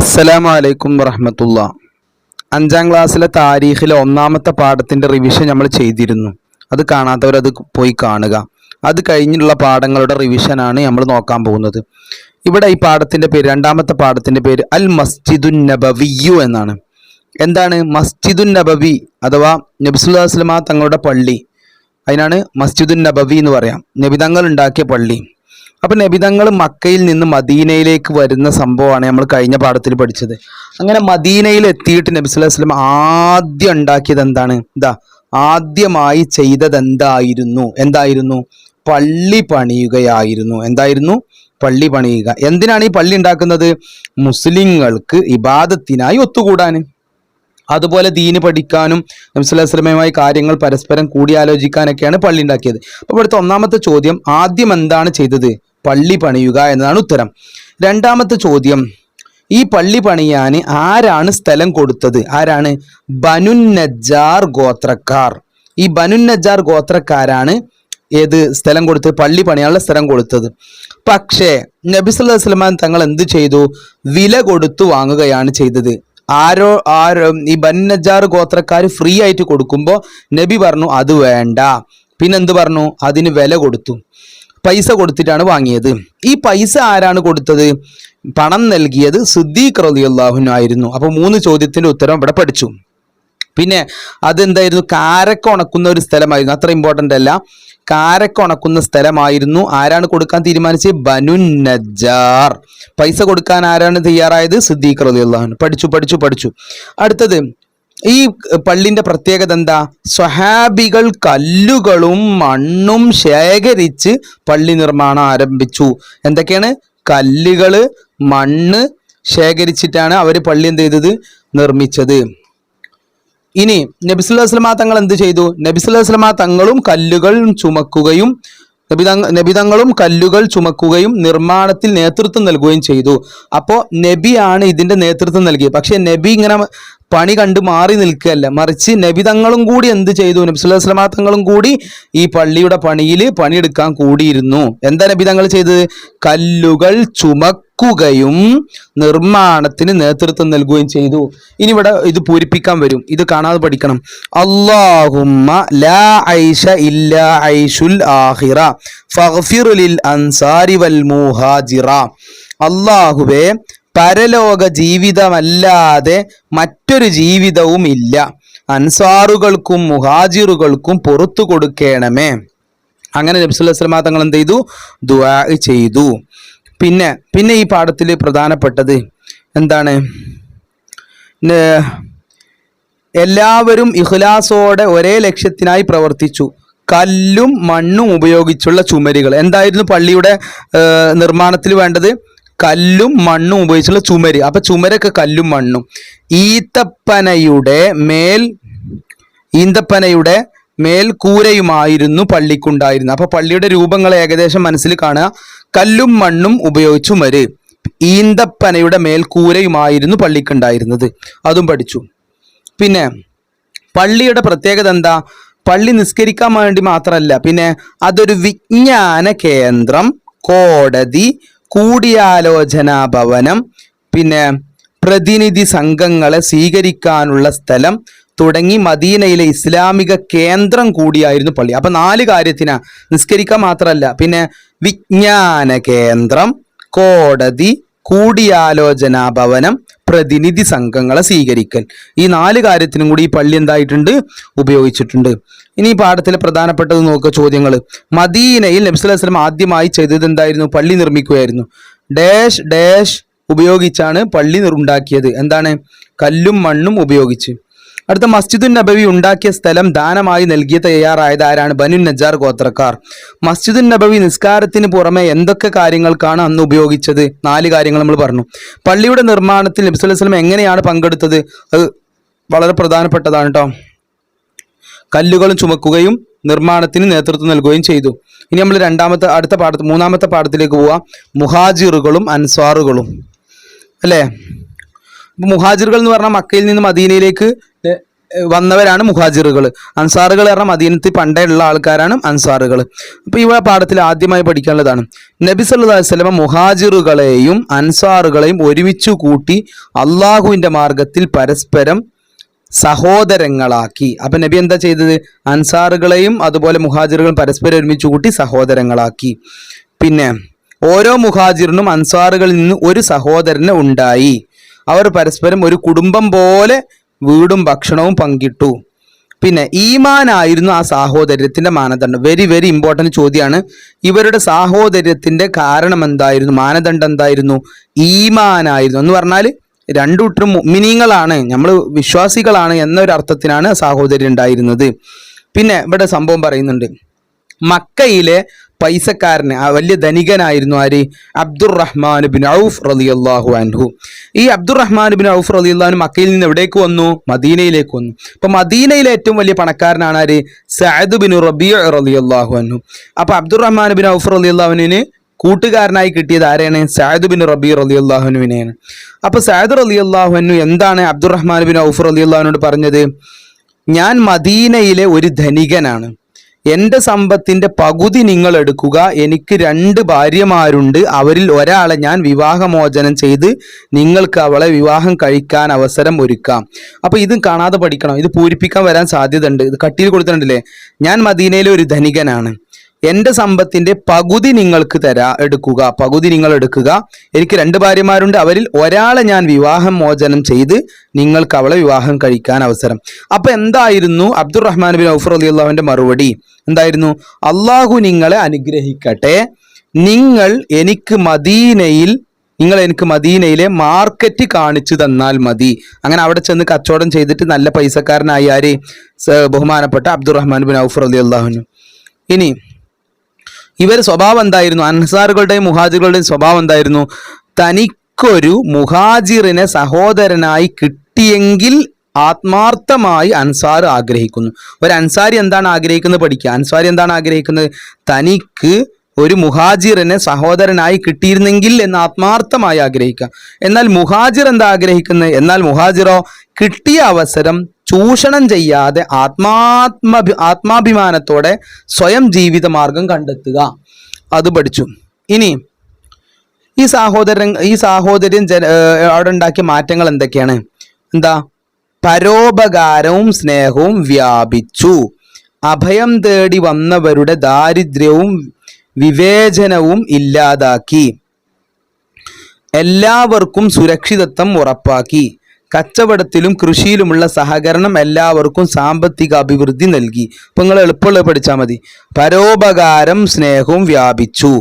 അസ്സലാമു അലൈക്കും വറഹ്മത്തുള്ള. 5ാം ക്ലാസ്സിലെ താരീഖിലെ ഒന്നാമത്തെ പാഠത്തിൻ്റെ റിവിഷൻ നമ്മൾ ചെയ്തിരുന്നു. അത് കാണാത്തവരത് പോയി കാണുക. അത് കഴിഞ്ഞുള്ള പാഠങ്ങളുടെ റിവിഷനാണ് നമ്മൾ നോക്കാൻ പോകുന്നത്. ഇവിടെ ഈ പാഠത്തിൻ്റെ പേര്, രണ്ടാമത്തെ പാഠത്തിൻ്റെ പേര് അൽ മസ്ജിദുൻ നബവിയ്യു എന്നാണ്. എന്താണ് മസ്ജിദുൻ നബവി അഥവാ നബി സല്ലല്ലാഹു അലൈഹി വസല്ലമ തങ്ങളുടെ പള്ളി? അതിനാണ് മസ്ജിദുൻ നബവി എന്ന് പറയാം, നബിതങ്ങൾ ഉണ്ടാക്കിയ പള്ളി. അപ്പം നബിതങ്ങൾ മക്കയിൽ നിന്ന് മദീനയിലേക്ക് വരുന്ന സംഭവമാണ് നമ്മൾ കഴിഞ്ഞ പാഠത്തിൽ പഠിച്ചത്. അങ്ങനെ മദീനയിൽ എത്തിയിട്ട് നബി സല്ലല്ലാഹു അലൈഹി വസല്ലം ആദ്യം ഉണ്ടാക്കിയത് എന്താണ്? ആദ്യമായി ചെയ്തത് എന്തായിരുന്നു? പള്ളി പണിയുകയായിരുന്നു. എന്തായിരുന്നു? പള്ളി പണിയുക. എന്തിനാണ് ഈ പള്ളി ഉണ്ടാക്കുന്നത്? മുസ്ലിങ്ങൾക്ക് ഇബാദത്തിനായി ഒത്തുകൂടാൻ, അതുപോലെ ദീന് പഠിക്കാനും നബി സല്ലല്ലാഹു അലൈഹി വസല്ലമയുമായി കാര്യങ്ങൾ പരസ്പരം കൂടിയാലോചിക്കാനൊക്കെയാണ് പള്ളി ഉണ്ടാക്കിയത്. അപ്പോൾ ഇവിടുത്തെ ഒന്നാമത്തെ ചോദ്യം, ആദ്യം എന്താണ് ചെയ്തത്? പള്ളി പണിയുക എന്നതാണ് ഉത്തരം. രണ്ടാമത്തെ ചോദ്യം, ഈ പള്ളി പണിയാൻ ആരാണ് സ്ഥലം കൊടുത്തത്? ആരാണ്? ബനുൻ നജ്ജാർ ഗോത്രക്കാർ. ഈ ബനുൻ നജ്ജാർ ഗോത്രക്കാരാണ് ഏത് സ്ഥലം കൊടുത്തത്? പള്ളി പണിയാനുള്ള സ്ഥലം കൊടുത്തത്. പക്ഷേ നബി സല്ലല്ലാഹു അലൈഹി വസല്ലം തങ്ങൾ എന്ത് ചെയ്തു? വില കൊടുത്തു വാങ്ങുകയാണ് ചെയ്തത്. ആരോ ഈ ബനുൻ നജ്ജാർ ഗോത്രക്കാർ ഫ്രീ ആയിട്ട് കൊടുക്കുമ്പോൾ നബി പറഞ്ഞു അത് വേണ്ട. പിന്നെന്ത് പറഞ്ഞു? അതിന് വില കൊടുത്തു, പൈസ കൊടുത്തിട്ടാണ് വാങ്ങിയത്. ഈ പൈസ ആരാണ് കൊടുത്തത്? പണം നൽകിയത് സിദ്ദീഖ് റളിയല്ലാഹു അൻഹു ആയിരുന്നു. അപ്പോൾ 3 ചോദ്യത്തിന്റെ ഉത്തരം ഇവിടെ പഠിച്ചു. പിന്നെ അതെന്തായിരുന്നു? കാരക്ക ഉണക്കുന്ന ഒരു സ്ഥലമായിരുന്നു. അത്ര ഇമ്പോർട്ടൻ്റ് അല്ല. കാരക്ക ഉണക്കുന്ന സ്ഥലമായിരുന്നു. ആരാണ് കൊടുക്കാൻ തീരുമാനിച്ചത്? ബനുൻ നജ്ജാർ. പൈസ കൊടുക്കാൻ ആരാണ് തയ്യാറായത്? സിദ്ദീഖ് റളിയല്ലാഹു അൻഹു. പഠിച്ചു. അടുത്തത്, ഈ പള്ളിന്റെ പ്രത്യേകത എന്താ? സ്വഹാബികൾ കല്ലുകളും മണ്ണും ശേഖരിച്ച് പള്ളി നിർമ്മാണം ആരംഭിച്ചു. എന്തൊക്കെയാണ്? കല്ലുകള്, മണ്ണ് ശേഖരിച്ചിട്ടാണ് അവർ പള്ളി എന്ത് ചെയ്തത്? നിർമ്മിച്ചത്. ഇനി നബി സല്ലല്ലാഹു അലൈഹി വസല്ലമ തങ്ങൾ എന്ത് ചെയ്തു? നബി സല്ലല്ലാഹു അലൈഹി വസല്ലമ തങ്ങളും കല്ലുകൾ ചുമക്കുകയും നിർമ്മാണത്തിൽ നേതൃത്വം നൽകുകയും ചെയ്തു. അപ്പോൾ നബിയാണ് ഇതിന്റെ നേതൃത്വം നൽകിയത്. പക്ഷെ നബി ഇങ്ങനെ പണി കണ്ട് മാറി നിൽക്കുകയല്ല, മറിച്ച് നബി തങ്ങളും കൂടി എന്ത് ചെയ്തു? നബി സല്ലല്ലാഹു അലൈഹി വസല്ലമ തങ്ങളും കൂടി ഈ പള്ളിയുടെ പണിയിൽ പണിയെടുക്കാൻ കൂടിയിരുന്നു. എന്താ നബി തങ്ങൾ ചെയ്തത്? കല്ലുകൾ ചുമക്കുകയും നിർമ്മാണത്തിന് നേതൃത്വം നൽകുകയും ചെയ്തു. ഇനി ഇവിടെ ഇത് പൂരിപ്പിക്കാൻ വരും, ഇത് കാണാതെ പഠിക്കണം. അല്ലാഹുമ്മ ലാ ഐഷ ഇല്ലാ ഐഷുൽ ആഖിറ ഫഗ്ഫിർ ലിൽ അൻസാരി വൽ മുഹാജിറ. അല്ലാഹുവേ, പരലോക ജീവിതമല്ലാതെ മറ്റൊരു ജീവിതവും ഇല്ല, അൻസാറുകൾക്കും മുഹാജിറുകൾക്കും പുറത്തു കൊടുക്കണമേ. അങ്ങനെ നബി സല്ലല്ലാഹു അലൈഹി വസല്ലം തങ്ങൾ എന്ത് ചെയ്തു? ദുആ ചെയ്തു. പിന്നെ ഈ പാഠത്തിൽ പ്രധാനപ്പെട്ടത് എന്താണ്? എല്ലാവരും ഇഖ്ലാസോടെ ഒരേ ലക്ഷ്യത്തിനായി പ്രവർത്തിച്ചു. കല്ലും മണ്ണും ഉപയോഗിച്ചുള്ള ചുമരുകൾ. എന്തായിരുന്നു പള്ളിയുടെ നിർമ്മാണത്തിൽ വേണ്ടത്? കല്ലും മണ്ണും ഉപയോഗിച്ചുള്ള ചുമര്. അപ്പൊ ചുമരൊക്കെ കല്ലും മണ്ണും. ഈന്തപ്പനയുടെ മേൽക്കൂരയുമായിരുന്നു പള്ളിക്കുണ്ടായിരുന്നു. അപ്പൊ പള്ളിയുടെ രൂപങ്ങൾ ഏകദേശം മനസ്സിൽ കാണുക. കല്ലും മണ്ണും ഉപയോഗിച്ച് ചുമര്, ഈന്തപ്പനയുടെ മേൽക്കൂരയുമായിരുന്നു പള്ളിക്കുണ്ടായിരുന്നത്. അതും പഠിച്ചു. പിന്നെ പള്ളിയുടെ പ്രത്യേകത എന്താ? പള്ളി നിസ്കരിക്കാൻ വേണ്ടി മാത്രമല്ല, പിന്നെ അതൊരു വിജ്ഞാന കേന്ദ്രം, കോടതി, കൂടിയാലോചനാ ഭവനം, പിന്നെ പ്രതിനിധി സംഘങ്ങളെ സ്വീകരിക്കാനുള്ള സ്ഥലം തുടങ്ങി മദീനയിലെ ഇസ്ലാമിക കേന്ദ്രം കൂടിയായിരുന്നു പള്ളി. അപ്പൊ 4 കാര്യത്തിനാ. നിസ്കരിക്കാൻ മാത്രമല്ല, പിന്നെ വിജ്ഞാന കേന്ദ്രം, കോടതി, കൂടിയാലോചനാ ഭവനം, പ്രതിനിധി സംഘങ്ങളെ സ്വീകരിക്കൽ. ഈ 4 കാര്യത്തിനും കൂടി ഈ പള്ളി എന്തായിട്ടുണ്ട്? ഉപയോഗിച്ചിട്ടുണ്ട്. ഇനി ഈ പാഠത്തിൽ പ്രധാനപ്പെട്ടത് നോക്കുക, ചോദ്യങ്ങൾ. മദീനയിൽ നബി സല്ലല്ലാഹു അലൈഹി വസല്ലം ആദ്യമായി ചെയ്തത് എന്തായിരുന്നു? പള്ളി നിർമ്മിക്കുകയായിരുന്നു. ഡാഷ് ഡാഷ് ഉപയോഗിച്ചാണ് പള്ളി ഉണ്ടാക്കിയത്. എന്താണ്? കല്ലും മണ്ണും ഉപയോഗിച്ച്. അടുത്ത, മസ്ജിദുൻ നബവി ഉണ്ടാക്കിയ സ്ഥലം ദാനമായി നൽകിയ തയ്യാറായത് ആരാണ്? ബനുൻ നജ്ജാർ ഗോത്രക്കാർ. മസ്ജിദുൻ നബവി നിസ്കാരത്തിന് പുറമെ എന്തൊക്കെ കാര്യങ്ങൾക്കാണ് അന്ന് ഉപയോഗിച്ചത്? 4 കാര്യങ്ങൾ നമ്മൾ പറഞ്ഞു. പള്ളിയുടെ നിർമ്മാണത്തിൽ നബി സല്ലല്ലാഹു അലൈഹി വസല്ലം എങ്ങനെയാണ് പങ്കെടുത്തത്? അത് വളരെ പ്രധാനപ്പെട്ടതാണ് കേട്ടോ. കല്ലുകളും ചുമക്കുകയും നിർമ്മാണത്തിന് നേതൃത്വം നൽകുകയും ചെയ്തു. ഇനി നമ്മൾ മൂന്നാമത്തെ പാഠത്തിലേക്ക് പോവാം. മുഹാജിറുകളും അൻസ്വാറുകളും അല്ലേ? മുഹാജിറുകൾ എന്ന് പറഞ്ഞാൽ മക്കയിൽ നിന്ന് മദീനയിലേക്ക് വന്നവരാണ് മുഹാജിറുകൾ. അൻസാറുകൾ പറഞ്ഞാൽ മദീനത്തിൽ പണ്ടേ ഉള്ള ആൾക്കാരാണ് അൻസാറുകൾ. അപ്പോൾ ഈ പാഠത്തിൽ ആദ്യമായി പഠിക്കാനുള്ളതാണ്, നബി സല്ലല്ലാഹു അലൈഹി വസല്ലം മുഹാജിറുകളെയും അൻസാറുകളെയും ഒരുമിച്ച് കൂട്ടി അള്ളാഹുവിൻ്റെ മാർഗത്തിൽ പരസ്പരം സഹോദരങ്ങളാക്കി. അപ്പം നബി എന്താ ചെയ്തത്? അൻസാറുകളെയും അതുപോലെ മുഹാജിറുകളും പരസ്പരം ഒരുമിച്ച് കൂട്ടി സഹോദരങ്ങളാക്കി. പിന്നെ ഓരോ മുഹാജിറിനും അൻസാറുകളിൽ നിന്ന് ഒരു സഹോദരന് ഉണ്ടായി. അവർ പരസ്പരം ഒരു കുടുംബം പോലെ വീടും ഭക്ഷണവും പങ്കിട്ടു. പിന്നെ ഈമാനായിരുന്നു ആ സാഹോദര്യത്തിന്റെ മാനദണ്ഡം. വെരി വെരി ഇമ്പോർട്ടൻറ്റ് ചോദ്യമാണ്. ഇവരുടെ സാഹോദര്യത്തിന്റെ കാരണം എന്തായിരുന്നു? മാനദണ്ഡം എന്തായിരുന്നു? ഈമാനായിരുന്നു. എന്ന് പറഞ്ഞാൽ രണ്ടു കൂട്ടരും മുഅ്മിനീങ്ങളാണ്, നമ്മൾ വിശ്വാസികളാണ് എന്നൊരർത്ഥത്തിനാണ് സാഹോദര്യം ഉണ്ടായിരുന്നത്. പിന്നെ ഇവിടെ സംഭവം പറയുന്നുണ്ട്, മക്കയിലെ പൈസക്കാരന് വലിയ ധനികനായിരുന്നു ആര്? അബ്ദുറഹ്മാൻ ബിൻ ഔഫ് റളിയല്ലാഹു അൻഹു. ഈ അബ്ദുറഹ്മാൻ ബിൻ ഔഫ് റളിയല്ലാഹു അൻഹു മക്കയിൽ നിന്ന് എവിടേക്ക് വന്നു? മദീനയിലേക്ക് വന്നു. അപ്പൊ മദീനയിലെ ഏറ്റവും വലിയ പണക്കാരനാണ് ആര്? സഅദ് ബിൻ റബീഅ റളിയല്ലാഹു അൻഹു. അപ്പൊ അബ്ദുറഹ്മാൻ ബിൻ ഔഫ് റളിയല്ലാഹു അൻഹുവിന് കൂട്ടുകാരനായി കിട്ടിയത് ആരെയാണ്? സഅദ് ബിൻ റബീഅ റളിയല്ലാഹു അൻഹുവിനെയാണ്. അപ്പൊ സഅദ് റളിയല്ലാഹു അൻഹു എന്താണ് അബ്ദുറഹ്മാൻ ബിൻ ഔഫ് റളിയല്ലാഹു അൻഹുവിനോട് പറഞ്ഞത്? ഞാൻ മദീനയിലെ ഒരു ധനികനാണ്, എൻ്റെ സമ്പത്തിൻ്റെ പകുതി നിങ്ങൾ എടുക്കുക, എനിക്ക് 2 ഭാര്യമാരുണ്ട്, അവരിൽ ഒരാളെ ഞാൻ വിവാഹമോചനം ചെയ്ത് നിങ്ങൾക്ക് അവളെ വിവാഹം കഴിക്കാൻ അവസരം ഒരുക്കാം. അപ്പോൾ ഇത് കാണാതെ പഠിക്കണം, ഇത് പൂരിപ്പിക്കാൻ വരാൻ സാധ്യത ഉണ്ട്. ഇത് കട്ടിയിൽ കൊടുത്തിട്ടുണ്ടല്ലേ, ഞാൻ മദീനയിലെ ഒരു ധനികനാണ്, എൻ്റെ സമ്പത്തിൻ്റെ പകുതി നിങ്ങൾക്ക് എടുക്കുക, പകുതി നിങ്ങൾ എടുക്കുക, എനിക്ക് 2 ഭാര്യമാരുണ്ട്, അവരിൽ ഒരാളെ ഞാൻ വിവാഹം മോചനം ചെയ്ത് നിങ്ങൾക്ക് അവളെ വിവാഹം കഴിക്കാൻ അവസരം. അപ്പൊ എന്തായിരുന്നു അബ്ദുറഹ്മാൻ ബിൻ ഔഫ് റളിയല്ലാഹുവിന്റെ മറുപടി? എന്തായിരുന്നു? അള്ളാഹു നിങ്ങളെ അനുഗ്രഹിക്കട്ടെ, നിങ്ങൾ എനിക്ക് മദീനയിലെ മാർക്കറ്റ് കാണിച്ചു തന്നാൽ മതി. അങ്ങനെ അവിടെ ചെന്ന് കച്ചവടം ചെയ്തിട്ട് നല്ല പൈസക്കാരനായി ആര്? ബഹുമാനപ്പെട്ട അബ്ദുറഹ്മാൻ ബിൻ ഔഫ് റളിയല്ലാഹു അൻഹു. ഇനി ഇവർ സ്വഭാവം എന്തായിരുന്നു? അൻസാറുകളുടെയും മുഹാജിറുകളുടെയും സ്വഭാവം എന്തായിരുന്നു? തനിക്കൊരു മുഹാജിറിനെ സഹോദരനായി കിട്ടിയെങ്കിൽ ആത്മാർത്ഥമായി അൻസാർ ആഗ്രഹിക്കുന്നു. ഒരു അൻസാരി എന്താണ് ആഗ്രഹിക്കുന്നത് പഠിക്കുക. അൻസാരി എന്താണ് ആഗ്രഹിക്കുന്നത്? തനിക്ക് ഒരു മുഹാജിറിനെ സഹോദരനായി കിട്ടിയിരുന്നെങ്കിൽ എന്ന് ആത്മാർത്ഥമായി ആഗ്രഹിക്കുക. എന്നാൽ മുഹാജിർ എന്താ ആഗ്രഹിക്കുന്നത്? എന്നാൽ മുഹാജിറോ കിട്ടിയ അവസരം ചൂഷണം ചെയ്യാതെ ആത്മാഭിമാനത്തോടെ സ്വയം ജീവിത മാർഗം കണ്ടെത്തുക. അത് പഠിച്ചു. ഇനി ഈ സാഹോദര്യം അവിടെ ഉണ്ടാക്കിയ മാറ്റങ്ങൾ എന്തൊക്കെയാണ്? എന്താ? പരോപകാരവും സ്നേഹവും വ്യാപിച്ചു. അഭയം തേടി വന്നവരുടെ ദാരിദ്ര്യവും വിവേചനവും ഇല്ലാതാക്കി. എല്ലാവർക്കും സുരക്ഷിതത്വം ഉറപ്പാക്കി. കച്ചവടത്തിലും കൃഷിയിലുമുള്ള സഹകരണം എല്ലാവർക്കും സാമ്പത്തിക അഭിവൃദ്ധി നൽകി. ഇപ്പൊ നിങ്ങൾ എളുപ്പമുള്ള പഠിച്ചാൽ മതി. പരോപകാരം സ്നേഹവും വ്യാപിച്ചു.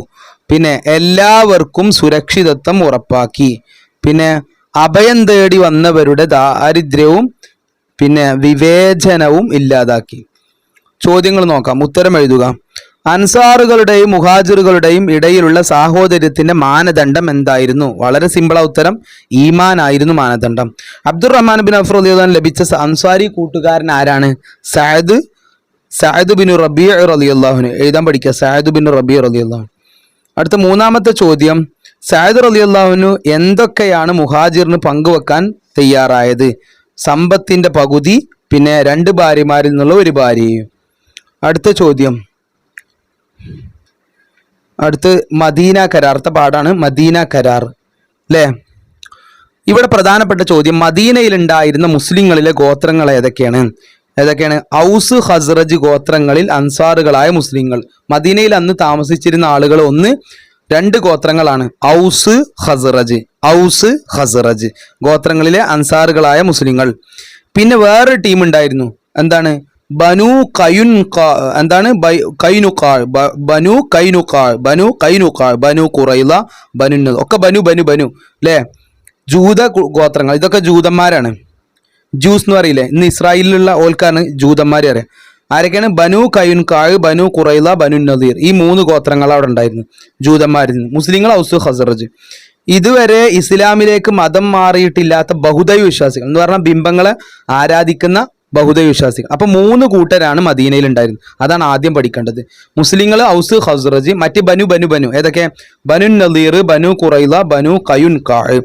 പിന്നെ എല്ലാവർക്കും സുരക്ഷിതത്വം ഉറപ്പാക്കി. പിന്നെ അഭയം തേടി വന്നവരുടെ ദാരിദ്ര്യവും പിന്നെ വിവേചനവും ഇല്ലാതാക്കി. ചോദ്യങ്ങൾ നോക്കാം, ഉത്തരം എഴുതുക. അൻസാറുകളുടെയും മുഹാജിറുകളുടെയും ഇടയിലുള്ള സാഹോദര്യത്തിന്റെ മാനദണ്ഡം എന്തായിരുന്നു? വളരെ സിമ്പിളാ ഉത്തരം, ഈമാൻ ആയിരുന്നു മാനദണ്ഡം. അബ്ദുറഹ്മാൻ ബിൻ ഔഫ് റളിയല്ലാഹു അൻഹു ലഭിച്ച അൻസാരി കൂട്ടുകാരൻ ആരാണ്? സഅദ് ബിൻ റബീഅ റളിയല്ലാഹു അൻഹു. എഴുതാൻ പഠിക്കുക, സഅദ് ബിൻ റബീഅ റളിയല്ലാഹു അൻഹു. അടുത്ത മൂന്നാമത്തെ ചോദ്യം, സഅദ് റളിയല്ലാഹു അൻഹു എന്തൊക്കെയാണ് മുഹാജിറിന് പങ്കുവെക്കാൻ തയ്യാറായത്? സമ്പത്തിന്റെ പകുതി, പിന്നെ 2 ഭാര്യമാരിൽ നിന്നുള്ള 1 ഭാര്യയും. അടുത്ത ചോദ്യം, അടുത്ത് മദീന കരാർ. അടുത്ത പാഠാണ് മദീന കരാർ അല്ലേ? ഇവിടെ പ്രധാനപ്പെട്ട ചോദ്യം, മദീനയിൽ ഉണ്ടായിരുന്ന മുസ്ലിങ്ങളിലെ ഗോത്രങ്ങൾ ഏതൊക്കെയാണ്? ഔസ് ഖസ്റജ് ഗോത്രങ്ങളിൽ അൻസാറുകളായ മുസ്ലിങ്ങൾ. മദീനയിൽ അന്ന് താമസിച്ചിരുന്ന ആളുകൾ 2 ഗോത്രങ്ങളാണ്, ഔസ് ഖസ്റജ് ഗോത്രങ്ങളിലെ അൻസാറുകളായ മുസ്ലിങ്ങൾ. പിന്നെ വേറൊരു ടീം ഉണ്ടായിരുന്നു, എന്താണ്? ബനു ഖുറൈള, ബനു നദർ, ഒക്കെ ബനു അല്ലേ? ജൂത ഗോത്രങ്ങൾ. ഇതൊക്കെ ജൂതന്മാരാണ്. ജൂസ് എന്ന് പറയില്ലേ, ഇന്ന് ഇസ്രായേലിലുള്ള ഓൽക്കാണ് ജൂതന്മാരെ അറിയാം. ആരൊക്കെയാണ്? ബനു കയുൻകായ്, ബനു ഖുറൈള, ബനു നദീർ. ഈ 3 ഗോത്രങ്ങൾ അവിടെ ഉണ്ടായിരുന്നു ജൂതന്മാരിൽ നിന്ന്. മുസ്ലിങ്ങൾ ഔസ് ഖസ്റജ്. ഇതുവരെ ഇസ്ലാമിലേക്ക് മതം മാറിയിട്ടില്ലാത്ത ബഹുദൈവ വിശ്വാസികൾ എന്ന് പറഞ്ഞാൽ ബിംബങ്ങളെ ആരാധിക്കുന്ന ബഹുദൈവ വിശ്വാസികൾ. അപ്പൊ 3 കൂട്ടരാണ് മദീനയിൽ ഉണ്ടായിരുന്നത്. അതാണ് ആദ്യം പഠിക്കേണ്ടത്. മുസ്ലിങ്ങൾ ഔസ് ഖസ്റജ്, മറ്റ് ബനു ഏതൊക്കെ? ബനു നദീർ, ബനു ഖുറൈള, ബനു കയുൻകായ്.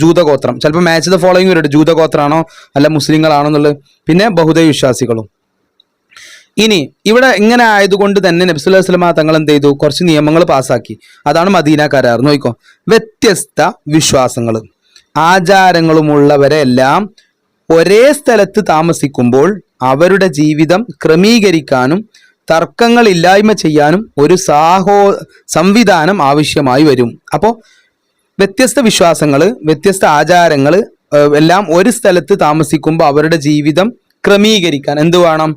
ജൂതഗോത്രം. ചിലപ്പോൾ മാച്ച് ദ ഫോളോയിങ് വരും, ജൂതഗോത്രമാണോ അല്ല മുസ്ലിങ്ങളാണോ എന്നുള്ളത്. പിന്നെ ബഹുദൈവ വിശ്വാസികളും. ഇനി ഇവിടെ ഇങ്ങനെ ആയതുകൊണ്ട് തന്നെ നബി സല്ലല്ലാഹു അലൈഹി വസല്ലം തങ്ങൾ എന്ത് ചെയ്തു? കുറച്ച് നിയമങ്ങൾ പാസ്സാക്കി. അതാണ് മദീന കരാർ. നോക്കിക്കോ, വ്യത്യസ്ത വിശ്വാസങ്ങൾ ആചാരങ്ങളുമുള്ളവരെ എല്ലാം ഒരേ സ്ഥലത്ത് താമസിക്കുമ്പോൾ അവരുടെ ജീവിതം ക്രമീകരിക്കാനും തർക്കങ്ങൾ ഇല്ലായ്മ ചെയ്യാനും ഒരു സംവിധാനം ആവശ്യമായി വരും. അപ്പോൾ വ്യത്യസ്ത വിശ്വാസങ്ങൾ, വ്യത്യസ്ത ആചാരങ്ങൾ എല്ലാം ഒരു സ്ഥലത്ത് താമസിക്കുമ്പോൾ അവരുടെ ജീവിതം ക്രമീകരിക്കാൻ എന്ത് വേണം?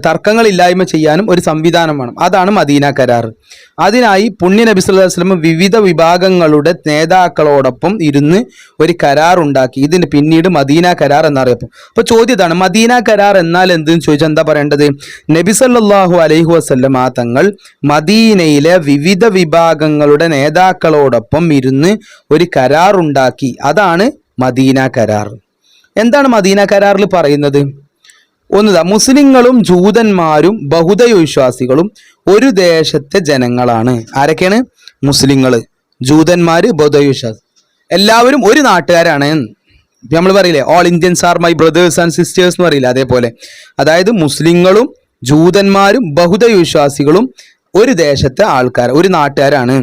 തർക്കങ്ങൾ ഇല്ലായ്മ ചെയ്യാനും ഒരു സംവിധാനം വേണം. അതാണ് മദീന കരാർ. അതിനായി പുണ്യ നബി സല്ലല്ലാഹു അലൈഹി വസല്ലം വിവിധ വിഭാഗങ്ങളുടെ നേതാക്കളോടൊപ്പം ഇരുന്ന് ഒരു കരാർ ഉണ്ടാക്കി. ഇതിന് പിന്നീട് മദീന കരാർ എന്നറിയപ്പെടും. അപ്പോൾ ചോദ്യം ഇതാണ്, മദീന കരാർ എന്നാൽ എന്തെന്ന് ചോദിച്ചാൽ എന്താ പറയേണ്ടത്? നബി സല്ലല്ലാഹു അലൈഹി വസല്ലം തങ്ങൾ മദീനയിലെ വിവിധ വിഭാഗങ്ങളുടെ നേതാക്കളോടൊപ്പം ഇരുന്ന് ഒരു കരാർ ഉണ്ടാക്കി. അതാണ് മദീന കരാർ. എന്താണ് മദീന കരാറിൽ പറയുന്നത്? ഒന്നുതാ, മുസ്ലിങ്ങളും ജൂതന്മാരും ബഹുദൈവ വിശ്വാസികളും ഒരു ദേശത്തെ ജനങ്ങളാണ്. ആരൊക്കെയാണ്? മുസ്ലിങ്ങൾ, ജൂതന്മാര്, ബഹുദൈവ വിശ്വാസി, എല്ലാവരും ഒരു നാട്ടുകാരാണ്. നമ്മൾ പറയില്ലേ, all Indians are my brothers and sisters എന്ന് പറയില്ല, അതേപോലെ. അതായത് മുസ്ലിങ്ങളും ജൂതന്മാരും ബഹുദൈവ വിശ്വാസികളും ഒരു ദേശത്തെ ആൾക്കാർ, ഒരു നാട്ടുകാരാണ്.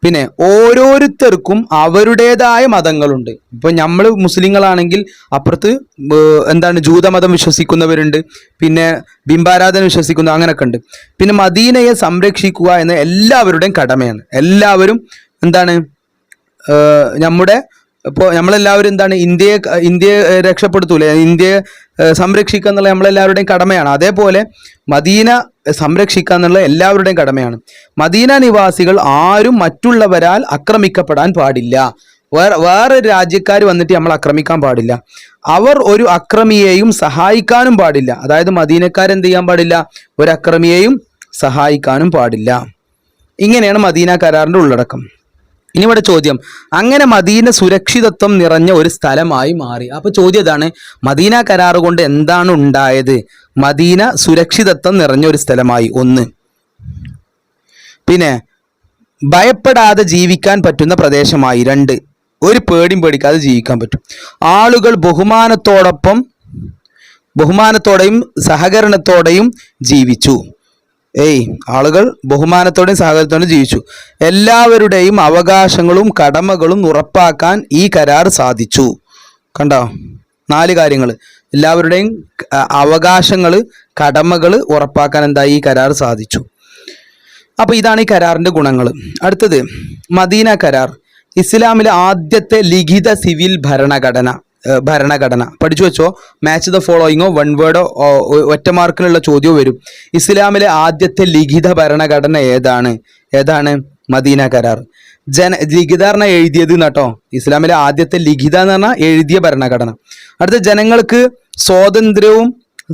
പിന്നെ ഓരോരുത്തർക്കും അവരുടേതായ മതങ്ങളുണ്ട്. ഇപ്പൊ നമ്മൾ മുസ്ലിങ്ങളാണെങ്കിൽ അപ്പുറത്ത് എന്താണ് ജൂതമതം വിശ്വസിക്കുന്നവരുണ്ട്, പിന്നെ ബിംബാരാധന വിശ്വസിക്കുന്ന, അങ്ങനെയൊക്കെ ഉണ്ട്. പിന്നെ മദീനയെ സംരക്ഷിക്കുക എന്ന എല്ലാവരുടെയും കടമയാണ്. എല്ലാവരും എന്താണ് നമ്മുടെ ഇപ്പോൾ നമ്മളെല്ലാവരും എന്താണ് ഇന്ത്യയെ രക്ഷപ്പെടുത്തൂലേ, ഇന്ത്യയെ സംരക്ഷിക്കുക എന്നുള്ള നമ്മളെല്ലാവരുടെയും കടമയാണ്. അതേപോലെ മദീന സംരക്ഷിക്കുക എന്നുള്ള എല്ലാവരുടെയും കടമയാണ്. മദീന നിവാസികൾ ആരും മറ്റുള്ളവരാൽ ആക്രമിക്കപ്പെടാൻ പാടില്ല. വേറെ രാജ്യക്കാർ വന്നിട്ട് നമ്മൾ ആക്രമിക്കാൻ പാടില്ല. അവർ ഒരു അക്രമിയെയും സഹായിക്കാനും പാടില്ല. അതായത് മദീനക്കാരെന്ത് ചെയ്യാൻ പാടില്ല? ഒരു അക്രമിയെയും സഹായിക്കാനും പാടില്ല. ഇങ്ങനെയാണ് മദീന കരാറിന്റെ ഉള്ളടക്കം. ഇനി ഇവിടെ ചോദ്യം, അങ്ങനെ മദീന സുരക്ഷിതത്വം നിറഞ്ഞ ഒരു സ്ഥലമായി മാറി. അപ്പൊ ചോദ്യം ഇതാണ്, മദീന കരാറ് കൊണ്ട് എന്താണ് ഉണ്ടായത്? മദീന സുരക്ഷിതത്വം നിറഞ്ഞ ഒരു സ്ഥലമായി, ഒന്ന്. പിന്നെ ഭയപ്പെടാതെ ജീവിക്കാൻ പറ്റുന്ന പ്രദേശമായി, രണ്ട്. ഒരു പേടിയും പേടിക്കാതെ ജീവിക്കാൻ പറ്റും. ആളുകൾ ബഹുമാനത്തോടെയും സഹകരണത്തോടെയും ജീവിച്ചു. ആളുകൾ ബഹുമാനത്തോടെയും സഹകരണത്തോടെയും ജീവിച്ചു. എല്ലാവരുടെയും അവകാശങ്ങളും കടമകളും ഉറപ്പാക്കാൻ ഈ കരാർ സാധിച്ചു. കണ്ടോ, 4 കാര്യങ്ങൾ. എല്ലാവരുടെയും അവകാശങ്ങൾ, കടമകൾ ഉറപ്പാക്കാൻ ഈ കരാർ സാധിച്ചു. അപ്പൊ ഇതാണ് ഈ കരാറിന്റെ ഗുണങ്ങൾ. അടുത്തത്, മദീന കരാർ ഇസ്ലാമിലെ ആദ്യത്തെ ലിഖിത സിവിൽ ഭരണഘടന. പഠിച്ചു വെച്ചോ. മാച്ച് ദ ഫോളോയിങ്ങോ, വൺ വേർഡോ, ഒറ്റ മാർക്കിലുള്ള ചോദ്യവും വരും. ഇസ്ലാമിലെ ആദ്യത്തെ ലിഖിത ഭരണഘടന ഏതാണ്? മദീന കരാർ. ലിഖിത പറഞ്ഞാൽ എഴുതിയത് കേട്ടോ. ഇസ്ലാമിലെ ആദ്യത്തെ ലിഖിത എന്ന് പറഞ്ഞാൽ എഴുതിയ ഭരണഘടന. അടുത്ത, ജനങ്ങൾക്ക് സ്വാതന്ത്ര്യവും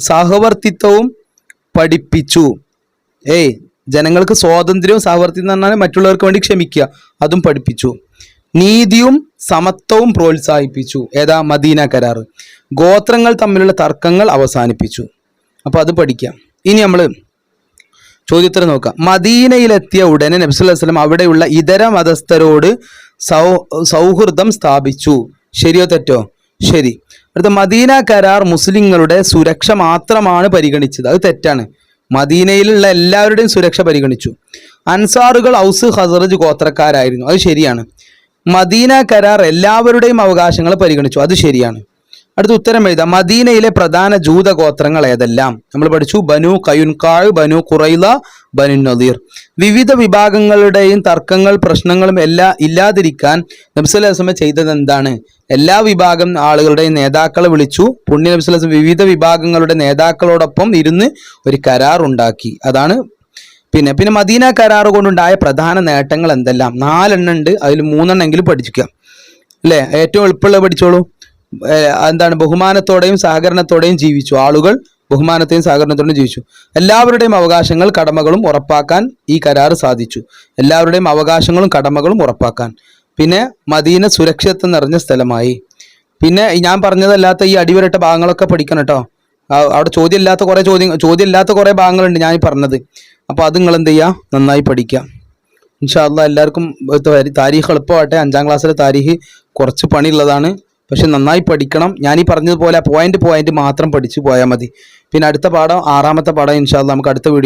സഹവർത്തിത്വവും പഠിപ്പിച്ചു. ജനങ്ങൾക്ക് സ്വാതന്ത്ര്യവും സഹവർത്തിത്വം എന്ന് പറഞ്ഞാൽ മറ്റുള്ളവർക്ക് വേണ്ടി ക്ഷമിക്കുക, അതും പഠിപ്പിച്ചു. നീതിയും സമത്വവും പ്രോത്സാഹിപ്പിച്ചു. മദീന കരാർ. ഗോത്രങ്ങൾ തമ്മിലുള്ള തർക്കങ്ങൾ അവസാനിപ്പിച്ചു. അപ്പോൾ അത് പഠിക്കാം. ഇനി നമ്മൾ ചോദ്യത്തിൽ നോക്കാം. മദീനയിലെത്തിയ ഉടനെ നബി സല്ലല്ലാഹു അലൈഹി വസല്ലം അവിടെയുള്ള ഇതര മതസ്ഥരോട് സൗഹൃദം സ്ഥാപിച്ചു. ശരിയോ തെറ്റോ? ശരി. അടുത്ത, മദീന കരാർ മുസ്ലിങ്ങളുടെ സുരക്ഷ മാത്രമാണ് പരിഗണിച്ചത്. അത് തെറ്റാണ്. മദീനയിലുള്ള എല്ലാവരുടെയും സുരക്ഷ പരിഗണിച്ചു. അൻസാറുകൾ ഔസ് ഖസറജ് ഗോത്രക്കാരായിരുന്നു. അത് ശരിയാണ്. മദീന കരാർ എല്ലാവരുടെയും അവകാശങ്ങൾ പരിഗണിച്ചു. അത് ശരിയാണ്. അടുത്ത ഉത്തരം എഴുതാം. മദീനയിലെ പ്രധാന ജൂത ഗോത്രങ്ങൾ ഏതെല്ലാം? നമ്മൾ പഠിച്ചു. ബനു കയുൻകാഴ്, ബനു ഖുറൈള, ബനു നദീർ. വിവിധ വിഭാഗങ്ങളുടെയും തർക്കങ്ങൾ, പ്രശ്നങ്ങളും എല്ലാം ഇല്ലാതിരിക്കാൻ നബി സല്ലല്ലാഹു അലൈഹി വസല്ലം ചെയ്തത് എന്താണ്? എല്ലാ വിഭാഗം ആളുകളുടെയും നേതാക്കളെ വിളിച്ചു. പുണ്യ നബി സല്ലല്ലാഹു അലൈഹി വസല്ലം വിവിധ വിഭാഗങ്ങളുടെ നേതാക്കളോടൊപ്പം ഇരുന്ന് ഒരു കരാർ ഉണ്ടാക്കി. അതാണ്. പിന്നെ മദീന കരാർ കൊണ്ടുണ്ടായ പ്രധാന നേട്ടങ്ങൾ എന്തെല്ലാം? 4 എണ്ണം ഉണ്ട്. അതിൽ 3 എണ്ണമെങ്കിലും പഠിക്കുക അല്ലേ? ഏറ്റവും എളുപ്പമുള്ള പഠിച്ചോളൂ. എന്താണ്? ബഹുമാനത്തോടെയും സഹകരണത്തോടെയും ജീവിച്ചു. ആളുകൾ ബഹുമാനത്തെയും സഹകരണത്തോടെയും ജീവിച്ചു. എല്ലാവരുടെയും അവകാശങ്ങൾ, കടമകളും ഉറപ്പാക്കാൻ ഈ കരാർ സാധിച്ചു. എല്ലാവരുടെയും അവകാശങ്ങളും കടമകളും ഉറപ്പാക്കാൻ. പിന്നെ മദീന സുരക്ഷിതത്വം നിറഞ്ഞ സ്ഥലമായി. പിന്നെ ഞാൻ പറഞ്ഞതല്ലാത്ത ഈ അടിവരട്ട ഭാഗങ്ങളൊക്കെ പഠിക്കണം കേട്ടോ. അവിടെ ചോദ്യമില്ലാത്ത കുറേ ഭാഗങ്ങളുണ്ട് ഞാൻ പറഞ്ഞത്. അപ്പോൾ അത് നിങ്ങൾ എന്ത് ചെയ്യുക? നന്നായി പഠിക്കുക. ഇൻഷാ അള്ളാ എല്ലാവർക്കും താരീഖ് എളുപ്പമാവട്ടെ. 5ാം ക്ലാസ്സിലെ താരീഖ് കുറച്ച് പണിയുള്ളതാണ്, പക്ഷെ നന്നായി പഠിക്കണം. ഞാനീ പറഞ്ഞതുപോലെ പോയിന്റ് മാത്രം പഠിച്ചു പോയാൽ മതി. പിന്നെ അടുത്ത പാഠം 6ാമത്തെ പാഠം ഇൻഷാ അള്ളാ നമുക്ക് അടുത്ത വീഡിയോ